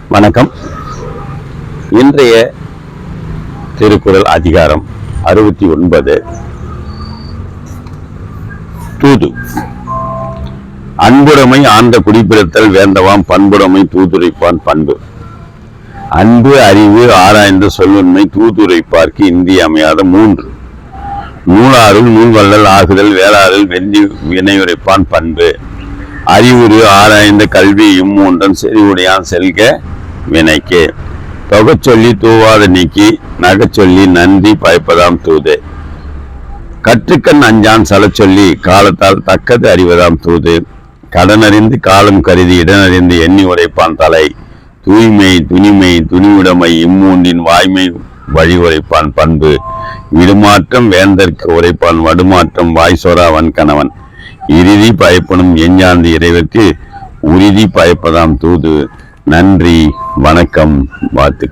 வணக்கம். இன்றைய திருக்குறள் அதிகாரம் 69 தூது. அன்புடைமை ஆண்ட குடிப்பிறத்தல் வேந்தவாம் பண்புடைமை தூதுரைப்பான் பண்பு. அன்பு அறிவு ஆராய்ந்த சொல்லுண்மை தூதுரைப்பார்க்கு இன்றியமையாத மூன்று. நூலாருள் நூல்வள்ளல் ஆகுதல் வேளாறில் வெந்தி வினையுரைப்பான் பண்பு. அறிவுறு ஆராய்ந்த கல்வி இம்மூன்றன் செறிவுடையான் செல்க வினைக்கு. தொகச்சொல்லி தூவாத நீக்கி நகச்சொல்லி நன்றி பயப்பதாம் தூது. கற்றுக்கண் அஞ்சான் சலச்சொல்லி காலத்தால் தக்கது அறிவதாம் தூது. கடனறிந்து காலம் கருதி இடனறிந்து எண்ணி உரைப்பான் தலை. தூய்மை துணிமை துணிவுடைமை இம்மூன்றின் வாய்மை வழி உரைப்பான் பண்பு. விடுமாற்றம் வேந்தற்கு உரைப்பான் வடுமாற்றம் வாய்சோரா வன்கணவன். இறுதி பயப்பனும் எஞ்சார்ந்த இறைவர்க்கு உறுதி பயப்பதாம் தூது. நன்றி, வணக்கம், வாழ்த்து.